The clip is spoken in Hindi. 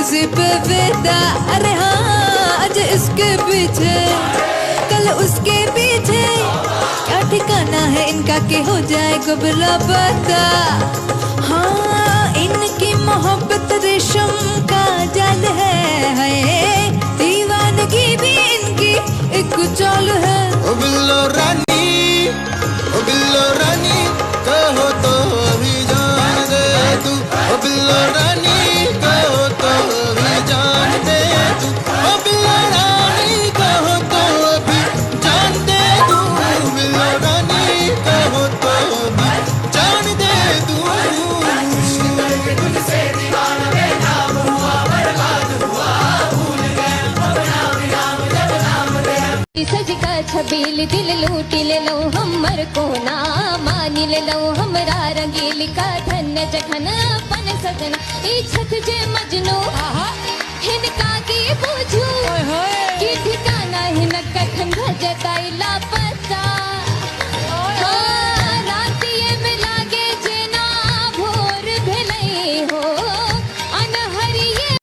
किसी पे फिदा। अरे हाँ आज इसके पीछे कल उसके पीछे, क्या ठिकाना है इनका कि हो जाए कबला पता। हाँ इनकी मोहब्बत रेशम का जाल है, दीवानगी भी इनकी एक चाल है। ओ बिल्लो रानी, ओ बिल्लो रानी कहो तो अभी जान दे तू। ओ बिल्लो रानी कहो तो अभी जान दे तू। ओ बिल्लो रानी कहो तो अभी जान दे तू। बिल्लो रानी कहो तो अभी जान दे तू। सज का छबील दिल लूट ले लो हमर को ना मान ले लो हमरा रंगील का धन्य जखन अपन सजना। ई छत जे मजनू